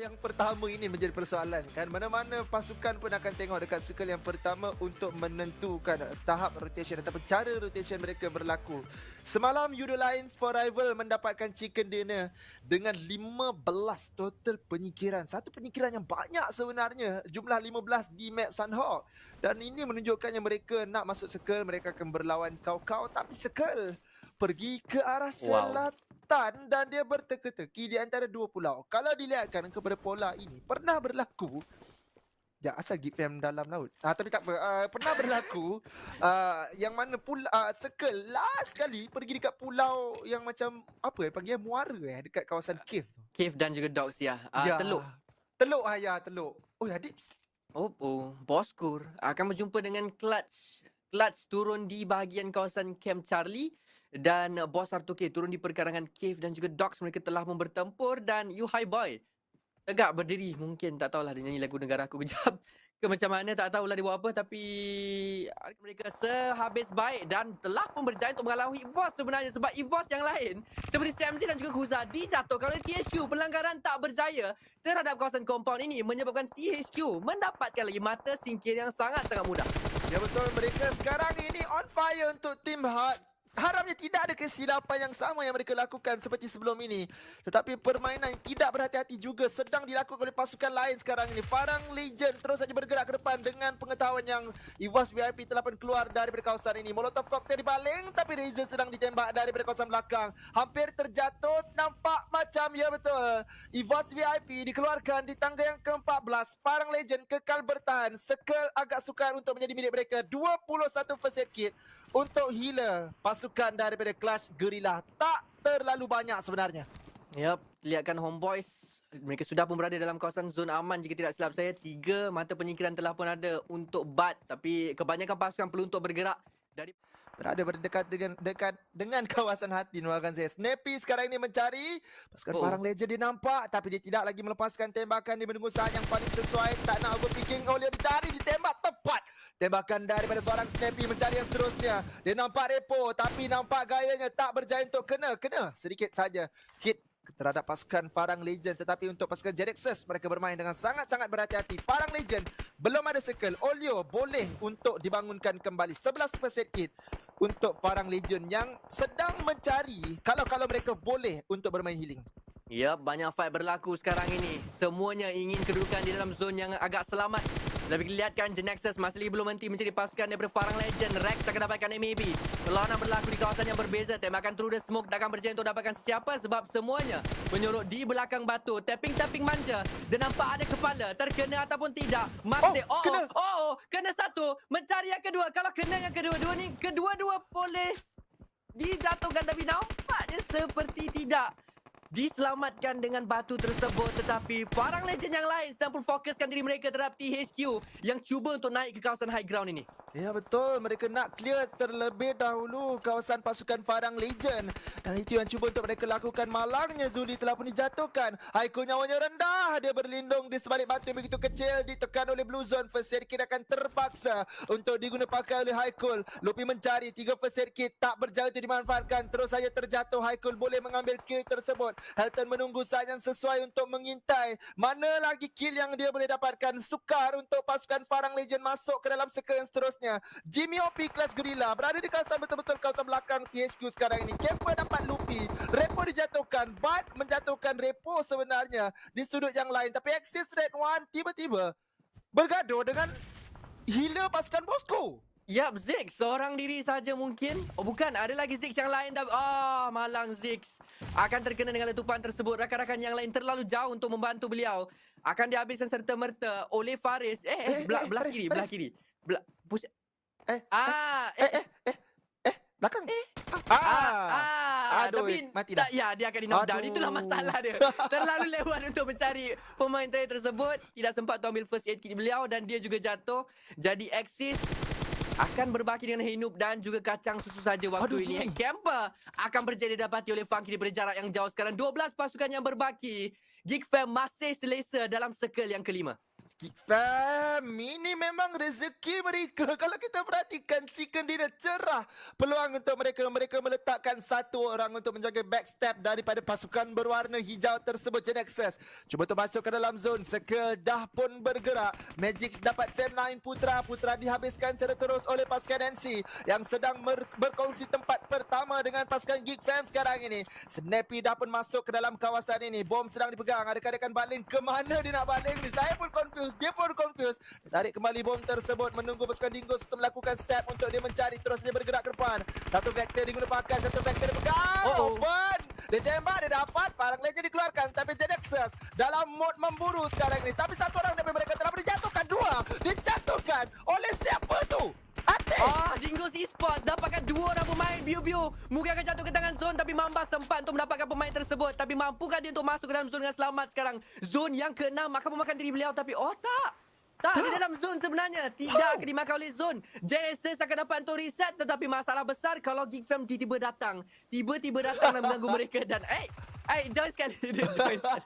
yang pertama ini menjadi persoalan kan. Mana-mana pasukan pun akan tengok dekat circle yang pertama untuk menentukan tahap rotation ataupun cara rotation mereka berlaku. Semalam Yudo Lions for Rival mendapatkan chicken dinner dengan 15 total penyingkiran. Satu penyingkiran yang banyak sebenarnya. Jumlah 15 di map Sunhawk. Dan ini menunjukkannya mereka nak masuk circle, mereka akan berlawan kau-kau, tapi circle pergi ke arah Wow. selatan dan dia berteka-teki di antara dua pulau. Kalau dilihatkan kepada pola ini, pernah berlaku. Ya, asal Git Fam dalam laut. Tapi tak apa. Pernah berlaku yang mana circle last kali pergi dekat pulau yang macam apa panggil muara dekat kawasan cave tu. Cave dan juga Dogs ya. Ya. Teluk. Teluk ya, teluk. Oh ya, Dips. Boskur akan berjumpa dengan Clutch. Clutch turun di bahagian kawasan Camp Charlie dan Boss R2K turun di perkarangan Cave dan juga Dogs. Mereka telah bertempur dan You Hi Boy tegak berdiri. Mungkin tak tahulah dia nyanyi lagu negara aku kejap ke macam mana, tak tahulah dia buat apa, tapi mereka sehabis baik dan telah pun berjaya untuk mengalahkan EVOS sebenarnya, sebab EVOS yang lain seperti CMZ dan juga Kuza dijatuhkan oleh THQ. Pelanggaran tak berjaya terhadap kawasan compound ini menyebabkan THQ mendapatkan lagi mata singkir yang sangat-sangat mudah. Ya betul, mereka sekarang ini on fire untuk tim Hard. Harapnya tidak ada kesilapan yang sama yang mereka lakukan seperti sebelum ini. Tetapi permainan yang tidak berhati-hati juga sedang dilakukan oleh pasukan lain sekarang ini. Farang Legend terus saja bergerak ke depan dengan pengetahuan yang EVOS VIP telah pun keluar dari kawasan ini. Molotov cocktail dibaling tapi Razer sedang ditembak dari kawasan belakang. Hampir terjatuh, nampak macam ya betul. EVOS VIP dikeluarkan di tangga yang ke-14. Farang Legend kekal bertahan. Circle agak sukar untuk menjadi milik mereka. 21 first aid kit untuk healer pasukan daripada Clash Guerrilla. Tak terlalu banyak sebenarnya. Yap, lihatkan Homeboys. Mereka sudah pun berada dalam kawasan zon aman jika tidak silap saya. 3 mata penyingkiran telah pun ada untuk Bud. Tapi kebanyakan pasukan perlu untuk bergerak dari Berada berdekat dengan kawasan hati nuakan saya. Snappy sekarang ini mencari pasukan Farang Legend dia nampak tapi dia tidak lagi melepaskan tembakan. Dia menunggu saat yang paling sesuai, tak nak overpicking. Oh, dia dicari, ditembak tepat. Tembakan daripada seorang Snappy mencari yang seterusnya. Dia nampak repo tapi nampak gayanya tak berjaya untuk kena sedikit saja hit terhadap pasukan Farang Legend. Tetapi untuk pasukan Jedexus, mereka bermain dengan sangat-sangat berhati-hati. Farang Legend belum ada circle. Olio boleh untuk dibangunkan kembali. 11 first aid kit untuk Farang Legend yang sedang mencari kalau mereka boleh untuk bermain healing. Yap, banyak fight berlaku sekarang ini. Semuanya ingin kedudukan di dalam zon yang agak selamat. Tapi lihatkan Genexus masih lagi belum henti mencari pasukan daripada Farang Legend. Rex akan dapatkan MAB. Perlawanan berlaku di kawasan yang berbeza. Tembakan through the smoke takkan berjaya untuk dapatkan siapa sebab semuanya menyorok di belakang batu. Tapping manja. Dan nampak ada kepala. Terkena ataupun tidak. Masih. Kena satu. Mencari yang kedua. Kalau kena yang kedua-dua ni, kedua-dua boleh dijatuhkan. Tapi nampaknya seperti tidak diselamatkan dengan batu tersebut. Tetapi Farang Legend yang lain sedang pun fokuskan diri mereka terhadap THQ yang cuba untuk naik ke kawasan high ground ini. Ya betul, mereka nak clear terlebih dahulu kawasan pasukan Farang Legend. Dan itu yang cuba untuk mereka lakukan. Malangnya Zuli telah pun dijatuhkan. Haikul nyawanya rendah. Dia berlindung di sebalik batu yang begitu kecil. Ditekan oleh Blue Zone. First aid kit akan terpaksa untuk diguna pakai oleh Haikul. Lupi mencari 3 first aid kit. Tak berjaya untuk dimanfaatkan. Terus saja terjatuh. Haikul boleh mengambil kill tersebut. Helton menunggu saat yang sesuai untuk mengintai. Mana lagi kill yang dia boleh dapatkan. Sukar untuk pasukan Farang Legend masuk ke dalam circle yang seterusnya. Jimmy OP Clash Guerrilla berada di kawasan betul-betul kawasan belakang THQ sekarang ini. Camper dapat Lupi. Repo dijatuhkan. Bud menjatuhkan Repo sebenarnya di sudut yang lain. Tapi Axis Red One tiba-tiba bergaduh dengan healer pasukan Bosco. Yap, Ziggs seorang diri saja mungkin. Oh bukan, ada lagi Ziggs yang lain. Malang Ziggs akan terkena dengan letupan tersebut. Rakan-rakan yang lain terlalu jauh untuk membantu beliau. Akan dihabiskan serta-merta oleh Faris. Belah kiri. Belakang. Aduh, Tapi mati dah. dia akan di-knockdown. Itulah masalah dia. Terlalu lewat untuk mencari pemain terakhir tersebut. Tidak sempat untuk ambil first aid kit beliau dan dia juga jatuh. Jadi Axis akan berbaki dengan Hinup dan juga Kacang Susu saja waktu ini. Camper akan berjaya didapati oleh Funky di jarak yang jauh sekarang. 12 pasukan yang berbaki. Geek Fam masih selesa dalam circle yang kelima. Geek Fam, ini memang rezeki mereka. Kalau kita perhatikan, Chicken Dinner cerah peluang untuk mereka. Mereka meletakkan satu orang untuk menjaga backstep daripada pasukan berwarna hijau tersebut, Genexus. Cuba untuk masuk ke dalam zone. Circle dah pun bergerak. Magix dapat save 9 Putra. Putra dihabiskan secara terus oleh pasukan NC yang sedang berkongsi tempat pertama dengan pasukan Geek Fam sekarang ini. Snappy dah pun masuk ke dalam kawasan ini. Bom sedang dipegang. Adakah akan baling? Ke mana dia nak baling ni? Saya pun confused. Dia pun confused. Tarik kembali bom tersebut. Menunggu pasukan Dingus untuk melakukan step untuk dia mencari. Terus dia bergerak ke depan. Satu vektor digunakan. Satu vektor dipegang. Open. Dia tembak. Dia dapat. Parang Legend dikeluarkan. Tapi Genexus dalam mod memburu sekarang ni. Tapi satu orang daripada mereka telah dijatuhkan. Dua. Dijatuhkan oleh siapa tu? Ate. Dingus Esports dapatkan dua orang pemain. Biu-biu mungkin akan jatuh ke tangan Zone, tapi Mamba sempat untuk mendapatkan pemain tersebut. Tapi mampukah dia untuk masuk ke dalam zone dengan selamat sekarang? Zone yang ke-6 akan memakan diri beliau, tapi tak di dalam zone sebenarnya. Tidak akan dimakan oleh zone. Genesis akan dapat untuk reset, tetapi masalah besar kalau Geek Fam tiba-tiba datang. Tiba-tiba datang dan mengganggu mereka. Dan join sekali. Dia join sekali.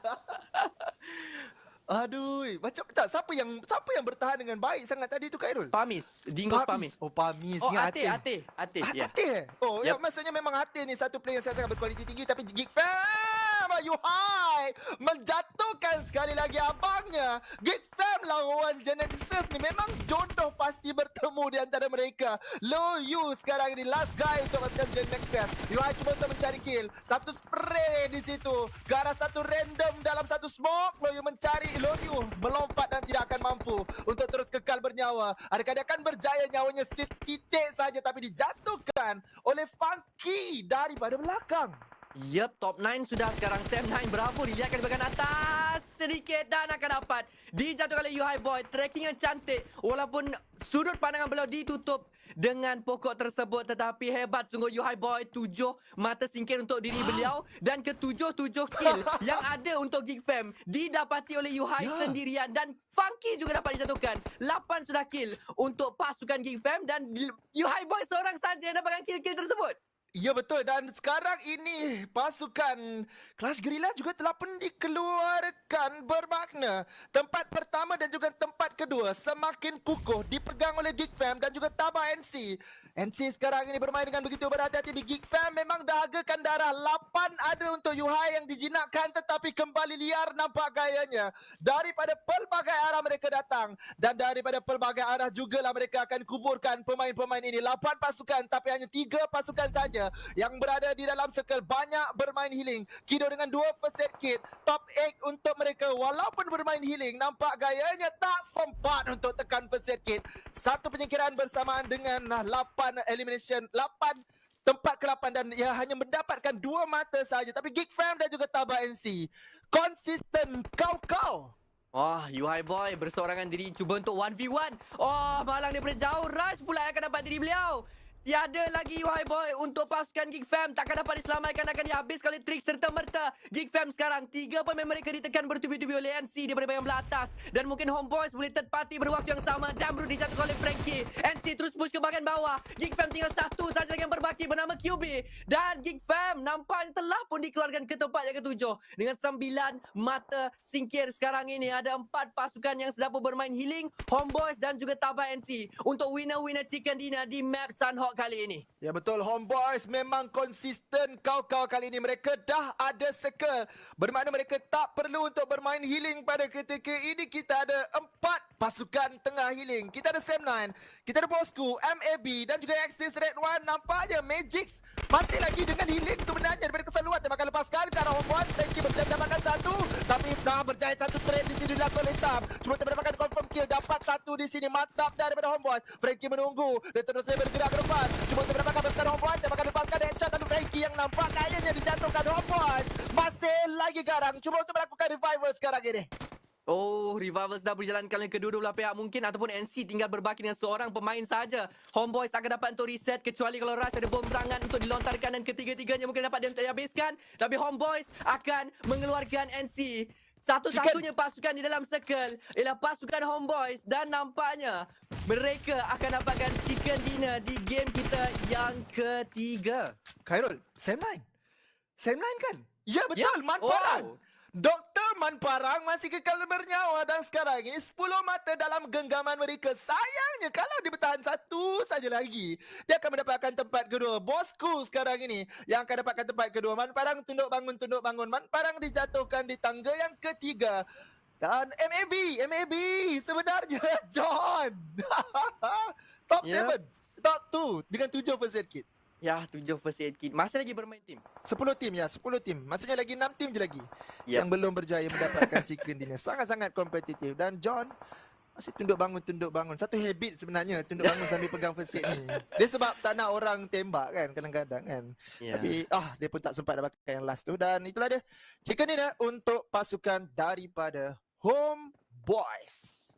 Aduh, macam tak siapa yang bertahan dengan baik sangat tadi tu, Khairul? Pamis, Dingus Pamis. Oh, Pamis. Oh, Ni Ate. Ya. Ate. Oh, Yep. ya, maksudnya memang Ate ni satu player yang sangat berkualiti tinggi. Tapi Geek Fam, Yuhai menjatuhkan sekali lagi abangnya. Geek Fam lawan Genexus ni memang jodoh pasti bertemu di antara mereka. Loyu sekarang ni last guy untuk pasukan Genexus. Yuhai cuba untuk mencari kill. Satu spray di situ. Ke arah satu random dalam satu smoke. Loyu mencari. Loyu melompat dan tidak akan mampu untuk terus kekal bernyawa. Adakah dia akan berjaya? Nyawanya setitik saja tapi dijatuhkan oleh Funky daripada belakang. Yup, top 9 sudah sekarang. Sam 9 berapa dilihatkan di bahagian atas sedikit dan akan dapat dijatuhkan oleh Yuhai Boy. Tracking yang cantik walaupun sudut pandangan beliau ditutup dengan pokok tersebut, tetapi hebat sungguh Yuhai Boy. 7 mata singkir untuk diri beliau dan ke-7 kill yang ada untuk Geek Fam didapati oleh Yuhai sendirian dan Funky juga dapat dijatuhkan. 8 sudah kill untuk pasukan Geek Fam dan Yuhai Boy seorang saja yang dapatkan kill-kill tersebut. Ya betul, dan sekarang ini pasukan Clash Guerrilla juga telah pun dikeluarkan bermakna tempat pertama dan juga tempat kedua semakin kukuh dipegang oleh Geek Fam dan juga Tabah NC. NC sekarang ini bermain dengan begitu berhati-hati. Geek Fam memang dahagakan darah. 8 ada untuk Yuhai yang dijinakkan tetapi kembali liar nampak gayanya. Daripada pelbagai arah mereka datang dan daripada pelbagai arah jugalah mereka akan kuburkan pemain-pemain ini. 8 pasukan tapi hanya 3 pasukan saja yang berada di dalam circle. Banyak bermain healing. Kido dengan 2 first aid kit. Top 8 untuk mereka. Walaupun bermain healing, nampak gayanya tak sempat untuk tekan first aid kit. Satu penyingkiran bersamaan dengan 8 elimination. 8 tempat ke-8 dan ia hanya mendapatkan 2 mata saja. Tapi Geek Fam dan juga Tabah NC konsisten kau-kau. Yuhai Boy berseorangan diri cuba untuk 1v1. Malang daripada jauh. Rush pula yang akan dapat diri beliau. Tiada lagi Yuhai Boy untuk pasukan Geek Fam. Takkan dapat diselamatkan, akan dihabiskan oleh trik serta-merta. Geek Fam sekarang 3 pemain mereka ditekan bertubi-tubi oleh NC daripada bahagian belah atas. Dan mungkin Homeboys boleh third party berwaktu yang sama. Damru dijatuhkan oleh Frankie. NC terus push ke bahagian bawah. Geek Fam tinggal satu saja lagi yang berbaki bernama QB. Dan Geek Fam nampaknya telah pun dikeluarkan ke tempat yang ke-7. Dengan 9 mata singkir sekarang ini. Ada 4 pasukan yang sedang bermain healing. Homeboys dan juga Tabah NC. Untuk winner-winner Chicken Dinner di map Sunhawk kali ini. Ya betul, Homeboys memang konsisten kau-kau kali ini. Mereka dah ada circle. Bermakna mereka tak perlu untuk bermain healing pada ketika ini. Kita ada 4 pasukan tengah healing. Kita ada Sam 9, kita ada Bosku, MAB dan juga Axis Red One. Nampaknya Magix masih lagi dengan healing sebenarnya daripada keseluruhan. Dia akan lepaskan ke arah Homeboys. Frankie berjaya mendapatkan satu. Tapi dah berjaya satu trade di sini dilakukan oleh Tam. Cuma mendapatkan confirm kill. Dapat satu di sini. Mantap daripada Homeboys. Frankie menunggu. Dia terus bergerak ke depan. Cuma untuk mendapatkan pasukan Homeboys. Dia akan lepaskan headshot. Tapi Frankie yang nampak kayaknya dijatuhkan. Homeboys masih lagi garang. Cuma untuk melakukan revival sekarang ini. Revival sudah berjalankan oleh kedua-dua belah pihak. Mungkin ataupun NC tinggal berbaki dengan seorang pemain saja. Homeboys akan dapat untuk reset kecuali kalau Rush ada bom serangan untuk dilontarkan dan ketiga-tiganya mungkin dapat dia untuk dihabiskan. Tapi Homeboys akan mengeluarkan NC. Satu-satunya pasukan di dalam circle ialah pasukan Homeboys dan nampaknya mereka akan dapatkan Chicken Dinner di game kita yang ketiga. Khairul, Sam 9. Sam 9 kan? Ya betul, Manfaran. Dr. Man Parang masih kekal bernyawa dan sekarang ini 10 mata dalam genggaman mereka. Sayangnya kalau dia bertahan satu saja lagi, dia akan mendapatkan tempat kedua. Bosku sekarang ini yang akan dapatkan tempat kedua. Man Parang tunduk bangun. Man Parang dijatuhkan di tangga yang ketiga. Dan MAB sebenarnya John. Top Ya. 7, top 2 dengan 7 first aid kit. Ya, 7 first aid kit. Masih lagi bermain tim. 10 tim ya, 10 tim. Maksudnya lagi 6 tim je lagi Yep. yang belum berjaya mendapatkan chicken dinner. Sangat-sangat kompetitif. Dan John masih tunduk bangun. Satu habit sebenarnya, tunduk bangun sambil pegang first aid ni. Dia sebab tak nak orang tembak kan, kadang-kadang kan. Ya. Tapi dia pun tak sempat dapatkan yang last tu. Dan itulah dia chicken dinner untuk pasukan daripada Home Boys.